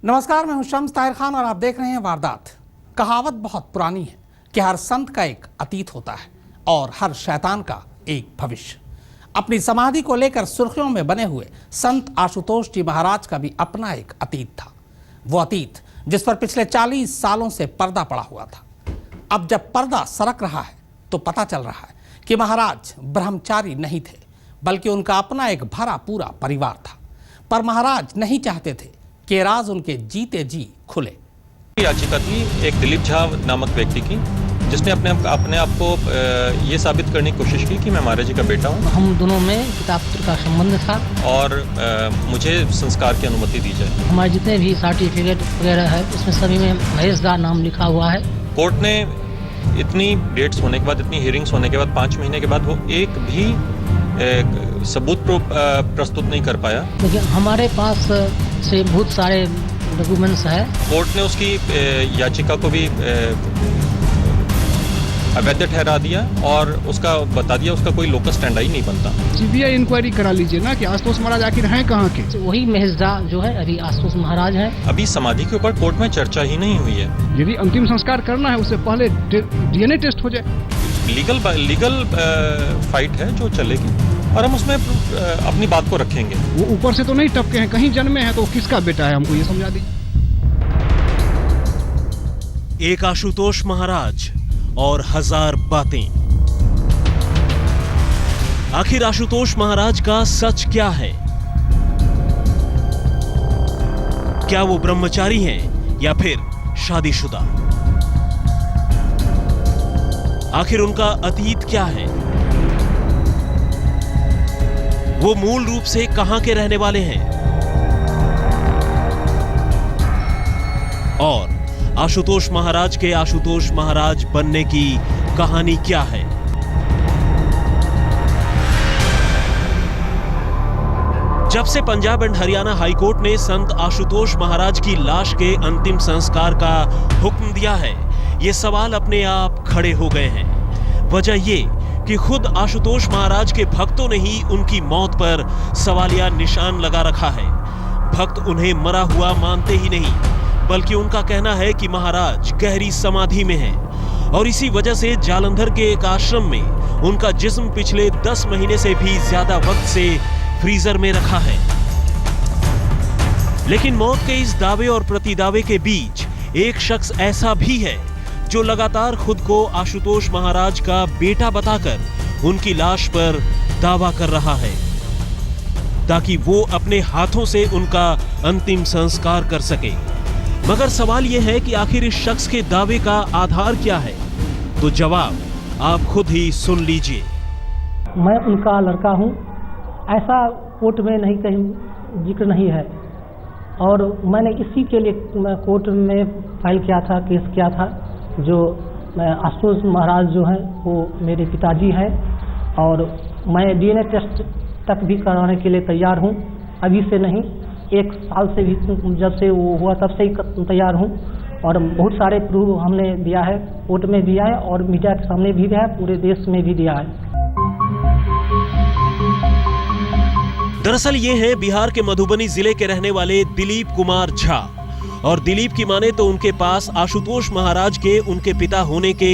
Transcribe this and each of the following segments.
नमस्कार, मैं हूं शम्स ताहिर खान और आप देख रहे हैं वारदात। कहावत बहुत पुरानी है कि हर संत का एक अतीत होता है और हर शैतान का एक भविष्य। अपनी समाधि को लेकर सुर्खियों में बने हुए संत आशुतोष जी महाराज का भी अपना एक अतीत था। वो अतीत जिस पर पिछले 40 सालों से पर्दा पड़ा हुआ था। अब जब पर्दा सरक रहा है तो पता चल रहा है कि महाराज ब्रह्मचारी नहीं थे, बल्कि उनका अपना एक भरा पूरा परिवार था। पर महाराज नहीं चाहते थे कि राज उनके जीते जी खुले। याचिका थी एक दिलीप झा नामक व्यक्ति की, जिसने अपने आप को ये साबित करने की कोशिश की कि मैं महाराज जी का बेटा हूँ। हम दोनों में पिता पुत्र का संबंध था और मुझे संस्कार की अनुमति दी जाए। हमारे जितने भी सर्टिफिकेट वगैरह है उसमें सभी में महेश दा नाम लिखा हुआ है। कोर्ट ने इतनी डेट्स होने के बाद, इतनी हियरिंग्स होने के बाद, 5 महीने के बाद वो एक भी सबूत प्रस्तुत नहीं कर पाया। लेकिन हमारे पास से बहुत सारे डॉक्यूमेंट्स है। कोर्ट ने उसकी याचिका को भी अवैध ठहरा दिया और उसका बता दिया उसका कोई लोकस स्टैंड ही नहीं बनता। सीबीआई इंक्वायरी करा लीजिए ना कि आशुतोष महाराज आखिर हैं कहाँ के। तो वही महेश दा जो है अभी आशुतोष महाराज हैं। अभी समाधि के ऊपर कोर्ट में चर्चा ही नहीं हुई है। यदि अंतिम संस्कार करना है उससे पहले डीएनए टेस्ट हो जाए। लीगल फाइट है जो चलेगी और हम उसमें अपनी बात को रखेंगे। वो ऊपर से तो नहीं टपके हैं, कहीं जन्मे हैं, तो किसका बेटा है हमको ये समझा दीजिए। एक आशुतोष महाराज और 1000 बातें। आखिर आशुतोष महाराज का सच क्या है? क्या वो ब्रह्मचारी हैं या फिर शादीशुदा? आखिर उनका अतीत क्या है? वो मूल रूप से कहां के रहने वाले हैं? और आशुतोष महाराज के आशुतोष महाराज बनने की कहानी क्या है? जब से पंजाब एंड हरियाणा हाईकोर्ट ने संत आशुतोष महाराज की लाश के अंतिम संस्कार का हुक्म दिया है, ये सवाल अपने आप खड़े हो गए हैं। वजह ये कि खुद आशुतोष महाराज के भक्तों ने ही उनकी मौत पर सवालिया निशान लगा रखा है। भक्त उन्हें मरा हुआ मानते ही नहीं, बल्कि उनका कहना है कि महाराज गहरी समाधि में हैं और इसी वजह से जालंधर के एक आश्रम में उनका जिस्म पिछले 10 महीने से भी ज्यादा वक्त से फ्रीजर में रखा है। लेकिन मौत के इस दावे और प्रतिदावे के बीच एक शख्स ऐसा भी है जो लगातार खुद को आशुतोष महाराज का बेटा बताकर उनकी लाश पर दावा कर रहा है ताकि वो अपने हाथों से उनका अंतिम संस्कार कर सके। मगर सवाल यह है कि आखिर इस शख्स के दावे का आधार क्या है? तो जवाब आप खुद ही सुन लीजिए। मैं उनका लड़का हूँ, ऐसा कोर्ट में नहीं कहीं जिक्र नहीं है और मैंने इसी के लिए कोर्ट में फाइल किया था, केस किया था। जो आशुतोष महाराज जो हैं वो मेरे पिताजी हैं और मैं डीएनए टेस्ट तक भी कराने के लिए तैयार हूँ। अभी से नहीं, 1 साल से भी, जब से वो हुआ तब से ही तैयार हूँ और बहुत सारे प्रूफ हमने दिया है, कोर्ट में दिया है और मीडिया के सामने भी दिया है, पूरे देश में भी दिया है। दरअसल ये हैं बिहार के मधुबनी जिले के रहने वाले दिलीप कुमार झा। और दिलीप की माने तो उनके पास आशुतोष महाराज के उनके पिता होने के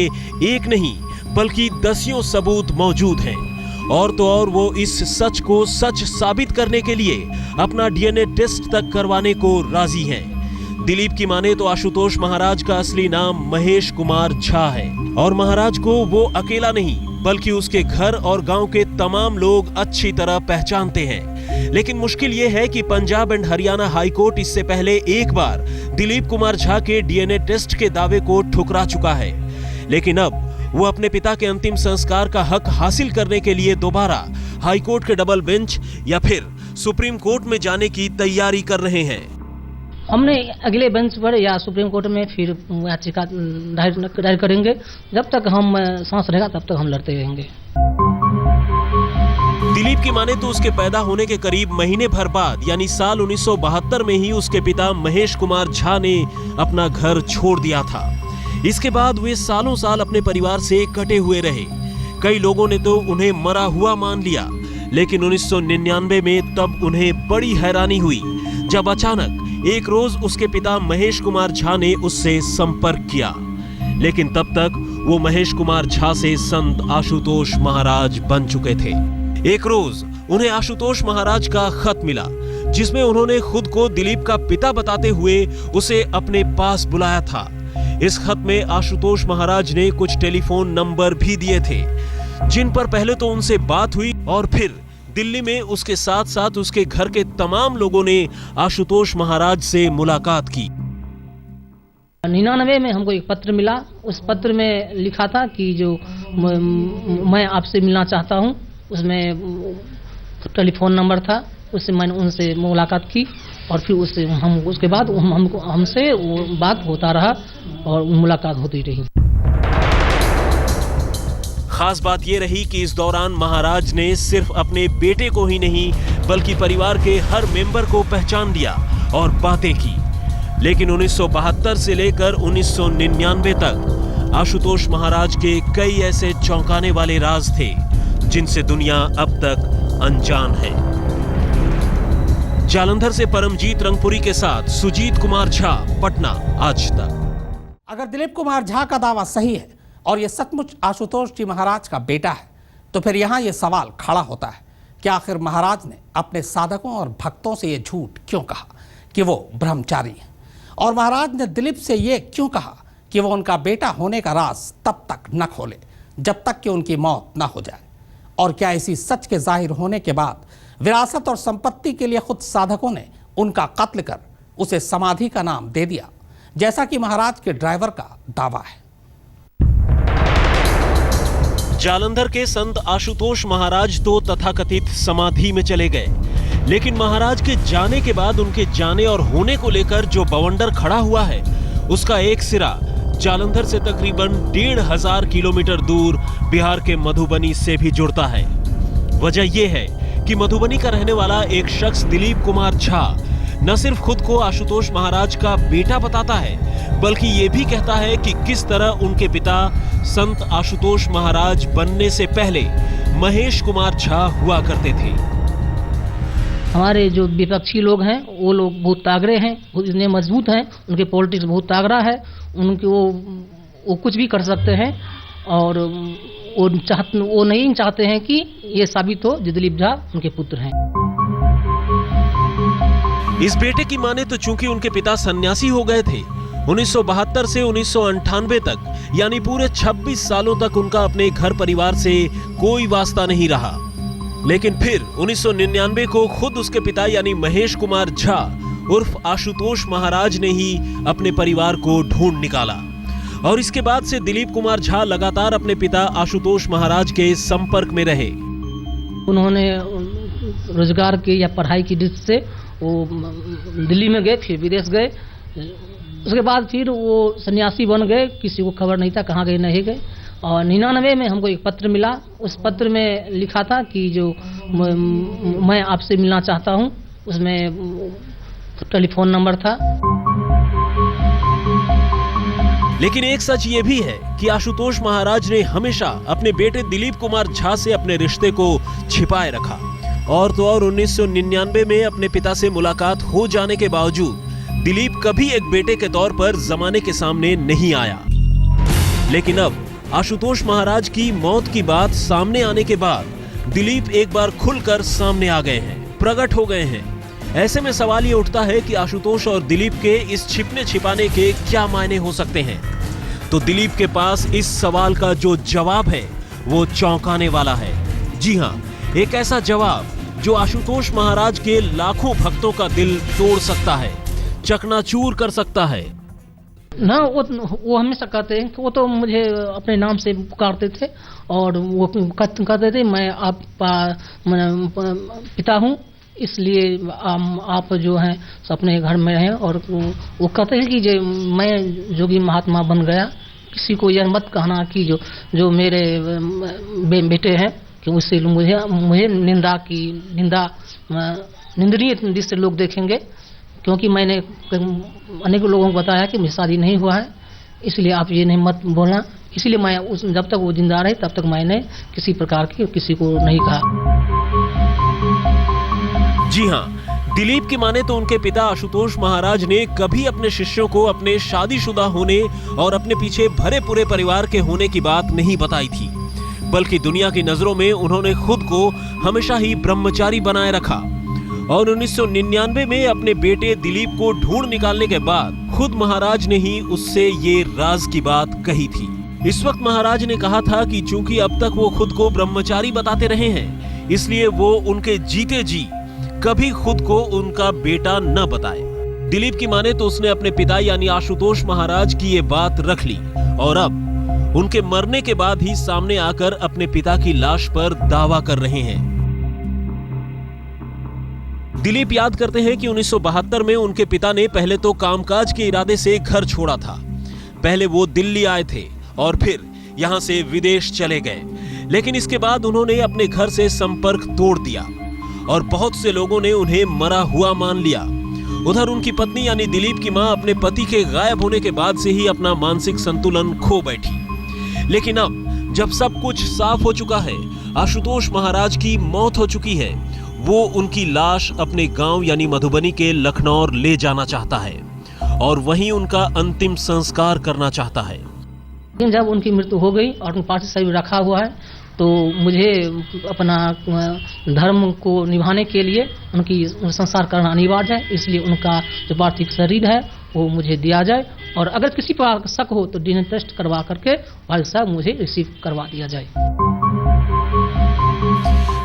एक नहीं बल्कि 10 सबूत मौजूद हैं। और तो और वो इस सच को सच साबित करने के लिए अपना डीएनए टेस्ट तक करवाने को राजी हैं। दिलीप की माने तो आशुतोष महाराज का असली नाम महेश कुमार झा है और महाराज को वो अकेला नहीं बल्कि उसके घर और गांव के तमाम लोग अच्छी तरह पहचानते हैं। लेकिन मुश्किल ये है कि पंजाब एंड हरियाणा हाईकोर्ट इससे पहले एक बार दिलीप कुमार झा के डीएनए टेस्ट के दावे को ठुकरा चुका है। लेकिन अब वो अपने पिता के अंतिम संस्कार का हक हासिल करने के लिए दोबारा हाईकोर्ट के डबल बेंच या फिर सुप्रीम कोर्ट में जाने की तैयारी कर रहे हैं। हमने अगले बेंच पर या सुप्रीम कोर्ट में फिर याचिका दायर करेंगे। जब तक हम सांस रहेगा तब तक हम लड़ते रहेंगे। दिलीप की माने तो उसके पैदा होने के करीब महीने भर बाद यानी साल 1972 में ही उसके पिता महेश कुमार झा ने अपना घर छोड़ दिया था। इसके बाद वे सालों साल अपने परिवार से कटे हुए रहे। कई लोगों ने तो उन्हें मरा हुआ मान लिया, लेकिन 1999 में तब उन्हें बड़ी हैरानी हुई जब अचानक एक रोज उसके पिता महेश कुमार झा ने उससे संपर्क किया, लेकिन तब तक वो महेश कुमार झा से संत आशुतोष महाराज बन चुके थे। एक रोज उन्हें आशुतोष महाराज का खत मिला, जिसमें उन्होंने खुद को दिलीप का पिता बताते हुए उसे अपने पास बुलाया था। इस खत में आशुतोष महाराज ने कुछ टेलीफोन नंबर भी दिए थे, जिन पर पहले तो उनसे बात हुई और फिर दिल्ली में उसके साथ साथ उसके घर के तमाम लोगों ने आशुतोष महाराज से मुलाकात की। 99 में हमको एक पत्र मिला। उस पत्र में लिखा था कि जो मैं आपसे मिलना चाहता हूं, उसमें टेलीफोन नंबर था। उससे मैंने उनसे मुलाकात की और फिर उसके बाद हमसे वो बात होता रहा और मुलाकात होती रही। खास बात यह रही कि इस दौरान महाराज ने सिर्फ अपने बेटे को ही नहीं बल्कि परिवार के हर मेंबर को पहचान लिया और बातें की। लेकिन 1972 से लेकर 1999 तक आशुतोष महाराज के कई ऐसे चौंकाने वाले राज थे जिनसे दुनिया अब तक अनजान है। जालंधर से परमजीत रंगपुरी के साथ सुजीत कुमार झा, पटना, आज तक। अगर दिलीप कुमार झा का दावा सही है और ये सचमुच आशुतोष जी महाराज का बेटा है, तो फिर यहाँ ये सवाल खड़ा होता है कि आखिर महाराज ने अपने साधकों और भक्तों से ये झूठ क्यों कहा कि वो ब्रह्मचारी हैं, और महाराज ने दिलीप से ये क्यों कहा कि वो उनका बेटा होने का राज तब तक न खोले जब तक कि उनकी मौत न हो जाए। और क्या इसी सच के जाहिर होने के बाद विरासत और संपत्ति के लिए खुद साधकों ने उनका कत्ल कर उसे समाधि का नाम दे दिया, जैसा कि महाराज के ड्राइवर का दावा है। जालंधर के संत आशुतोष महाराज तो तथाकथित समाधि में चले गए, लेकिन महाराज के जाने के बाद उनके जाने और होने को लेकर जो बवंडर खड़ा हुआ है, उसका एक सिरा जालंधर से तकरीबन 1500 किलोमीटर दूर बिहार के मधुबनी से भी जुड़ता है। वजह यह है कि मधुबनी का रहने वाला एक शख्स दिलीप कुमार झा न सिर्फ खुद को आशुतोष महाराज का बेटा बताता है, बल्कि ये भी कहता है कि किस तरह उनके पिता संत आशुतोष महाराज बनने से पहले महेश कुमार झा हुआ करते थे। हमारे जो विपक्षी लोग हैं वो लोग बहुत तागड़े हैं, इतने मजबूत हैं, उनके पॉलिटिक्स बहुत तागड़ा है, उनके वो कुछ भी कर सकते हैं और वो नहीं चाहते हैं कि ये साबित हो दिलीप झा उनके पुत्र हैं। इस बेटे की माने तो चूंकि उनके पिता सन्यासी हो गए थे, 1972 से 1998 तक यानी पूरे 26 सालों तक उनका अपने घर परिवार से कोई वास्ता नहीं रहा। लेकिन फिर 1999 को खुद उसके पिता यानी महेश कुमार झा उर्फ आशुतोष महाराज ने ही अपने परिवार को ढूंढ निकाला और इसके बाद से दिलीप कुमार झा लगातार अपने पिता आशुतोष महाराज के संपर्क में रहे। उन्होंने रोजगार की या पढ़ाई की दृष्टि से वो दिल्ली में गए, फिर विदेश गए, उसके बाद फिर वो सन्यासी बन गए, किसी को खबर नहीं था कहाँ गए नहीं गए। और 99 में हमको एक पत्र मिला। उस पत्र में लिखा था कि जो मैं आपसे मिलना चाहता हूँ, उसमें टेलीफोन नंबर था। लेकिन एक सच ये भी है कि आशुतोष महाराज ने हमेशा अपने बेटे दिलीप कुमार झा से अपने रिश्ते को छिपाए रखा और तो और 1999 में अपने पिता से मुलाकात हो जाने के बावजूद दिलीप कभी एक बेटे के तौर पर जमाने के सामने नहीं आया। लेकिन अब आशुतोष महाराज की मौत की बात सामने आने के बाद दिलीप एक बार खुलकर सामने आ गए हैं, प्रकट हो गए हैं। ऐसे में सवाल ये उठता है कि आशुतोष और दिलीप के इस छिपने छिपाने के क्या मायने हो सकते हैं। तो दिलीप के पास इस सवाल का जो जवाब है वो चौंकाने वाला है। जी हाँ, एक ऐसा जवाब जो आशुतोष महाराज के लाखों भक्तों का दिल तोड़ सकता है, चकनाचूर कर सकता है। ना वो हमेशा कहते हैं कि वो तो मुझे अपने नाम से पुकारते थे और वो कहते थे मैं आपका पिता हूँ, इसलिए आप जो हैं अपने घर में रहें। और वो कहते हैं कि जो मैं जोगी महात्मा बन गया, किसी को यह मत कहना कि जो मेरे बेटे हैं कि उससे मुझे निंदनीय दृष्टि से लोग देखेंगे, क्योंकि मैंने अनेक लोगों को बताया कि मुझे शादी नहीं हुआ है, इसलिए आप ये नहीं मत बोलना। इसलिए मैं जब तक वो जिंदा रहे तब तक मैंने किसी प्रकार की किसी को नहीं कहा। जी हाँ, दिलीप की माने तो उनके पिता आशुतोष महाराज ने कभी अपने शिष्यों को अपने शादीशुदा होने और अपने पीछे भरे पूरे परिवार के होने की बात नहीं बताई थी, बल्कि दुनिया की नजरों में उन्होंने खुद को हमेशा ही ब्रह्मचारी बनाए रखा। और 1999 में अपने बेटे दिलीप को ढूंढ निकालने के बाद खुद महाराज ने ही उससे ये राज की बात कही थी। इस वक्त महाराज ने कहा था कि चूंकि अब तक वो खुद को ब्रह्मचारी बताते रहे हैं, इसलिए वो उनके जीते जी कभी खुद को उनका बेटा न बताए। दिलीप की माने तो उसने अपने पिता यानी आशुतोष महाराज की ये बात रख ली और अब उनके मरने के बाद ही सामने आकर अपने पिता की लाश पर दावा कर रहे हैं। दिलीप याद करते हैं कि 1972 में उनके पिता ने पहले तो कामकाज के इरादे से घर छोड़ा था। पहले वो दिल्ली आए थे और फिर यहां से विदेश चले गए, लेकिन इसके बाद उन्होंने अपने घर से संपर्क तोड़ दिया और बहुत से लोगों ने उन्हें मरा हुआ मान लिया। उधर उनकी पत्नी यानी दिलीप की मां अपने पति के गायब होने के बाद से ही अपना मानसिक संतुलन खो बैठी। लेकिन अब जब सब कुछ साफ हो चुका है, आशुतोष महाराज की मौत हो चुकी है, वो उनकी लाश अपने गांव यानी मधुबनी के लखनऊ ले जाना चाहता है और वहीं उनका अंतिम संस्कार करना चाहता है। लेकिन जब उनकी मृत्यु हो गई और उनका पार्थिव शरीर रखा हुआ है, तो मुझे अपना धर्म को निभाने के लिए उनकी संस्कार करना अनिवार्य है। इसलिए उनका जो पार्थिव शरीर है वो मुझे दिया जाए और अगर किसी पर शक हो तो डीएनए टेस्ट करवा करके भाई साहब मुझे रिसीव करवा दिया जाए।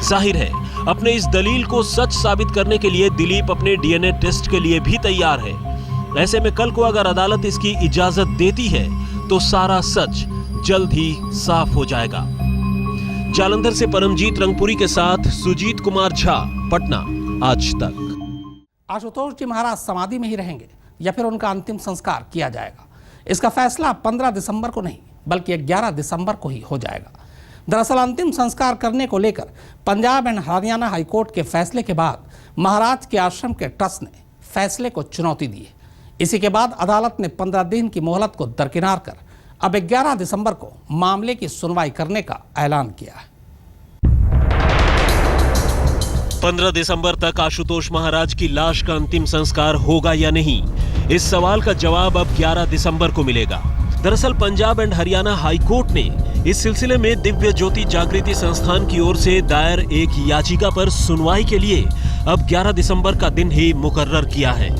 जाहिर है अपने इस दलील को सच साबित करने के लिए दिलीप अपने डीएनए टेस्ट के लिए भी तैयार है। ऐसे में कल को अगर अदालत इसकी इजाजत देती है तो सारा सच जल्द ही साफ हो जाएगा। जालंधर से परमजीत रंगपुरी के साथ सुजीत कुमार झा, पटना, आज तक। आशुतोष जी महाराज समाधि में ही रहेंगे या फिर उनका अंतिम संस्कार किया जाएगा, इसका फैसला 15 दिसंबर को नहीं बल्कि 11 दिसंबर को ही हो जाएगा। दरअसल अंतिम संस्कार करने को लेकर पंजाब एंड हरियाणा हाईकोर्ट के फैसले के बाद महाराज के आश्रम के ट्रस्ट ने फैसले को चुनौती दी है। इसी के बाद अदालत ने 15 दिन की मोहलत को दरकिनार कर अब 11 दिसंबर को मामले की सुनवाई करने का ऐलान किया है। 15 दिसंबर तक आशुतोष महाराज की लाश का अंतिम संस्कार होगा या नहीं, इस सवाल का जवाब अब 11 दिसंबर को मिलेगा। दरअसल पंजाब एंड हरियाणा हाईकोर्ट ने इस सिलसिले में दिव्य ज्योति जागृति संस्थान की ओर से दायर एक याचिका पर सुनवाई के लिए अब 11 दिसंबर का दिन ही मुकर्रर किया है।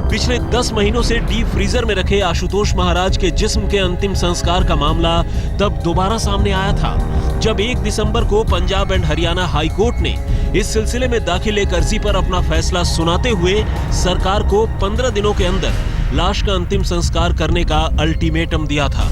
पिछले 10 महीनों से डीप फ्रीजर में रखे आशुतोष महाराज के जिस्म के अंतिम संस्कार का मामला तब दोबारा सामने आया था जब 1 दिसंबर को पंजाब एंड हरियाणा हाईकोर्ट ने इस सिलसिले में दाखिल एक अर्जी पर अपना फैसला सुनाते हुए सरकार को 15 दिनों के अंदर लाश का अंतिम संस्कार करने का अल्टीमेटम दिया था।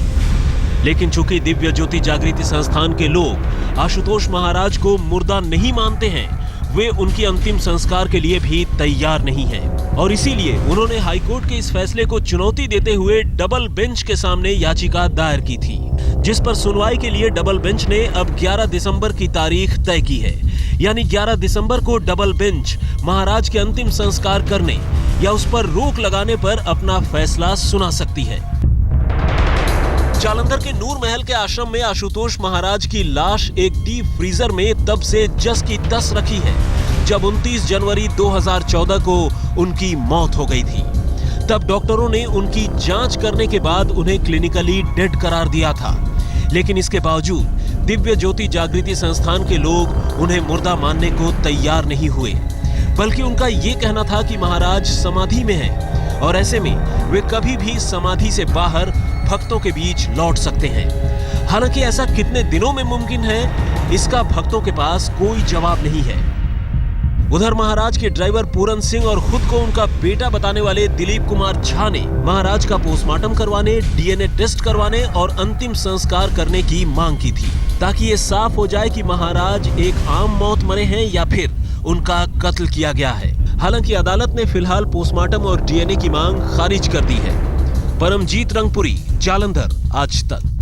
लेकिन चूंकि दिव्य ज्योति जागृति संस्थान के लोग आशुतोष महाराज को मुर्दा नहीं मानते हैं, वे उनकी अंतिम संस्कार के लिए भी तैयार नहीं हैं और इसीलिए उन्होंने हाईकोर्ट के इस फैसले को चुनौती देते हुए डबल बेंच के सामने याचिका दायर की थी, जिस पर सुनवाई के लिए डबल बेंच ने अब 11 दिसंबर की तारीख तय की है। यानी 11 दिसंबर को डबल बेंच महाराज के अंतिम संस्कार करने या उस पर रोक लगाने पर अपना फैसला सुना सकती है। जालंधर के नूर महल के आश्रम में आशुतोष महाराज की लाश एक डीप फ्रीजर में तब से जस की तस रखी है जब 29 जनवरी 2014 को उनकी मौत हो गई थी। तब डॉक्टरों ने उनकी जांच करने के बाद उन्हें क्लिनिकली डेड करार दिया था, लेकिन इसके बावजूद दिव्य ज्योति जागृति संस्थान के लोग उन्हें मुर्दा मानने को तैयार नहीं हुए, बल्कि उनका ये कहना था कि महाराज समाधि में हैं और ऐसे में वे कभी भी समाधि से बाहर भक्तों के बीच लौट सकते हैं। हालांकि ऐसा कितने दिनों में मुमकिन है, इसका भक्तों के पास कोई जवाब नहीं है। उधर महाराज के ड्राइवर पूरन सिंह और खुद को उनका बेटा बताने वाले दिलीप कुमार झा ने महाराज का पोस्टमार्टम करवाने, डीएनए टेस्ट करवाने और अंतिम संस्कार करने की मांग की थी, ताकि ये साफ हो जाए कि महाराज एक आम मौत मरे हैं या फिर उनका कत्ल किया गया है। हालांकि अदालत ने फिलहाल पोस्टमार्टम और डीएनए की मांग खारिज कर दी है। परमजीत रंगपुरी, जालंधर, आज तक।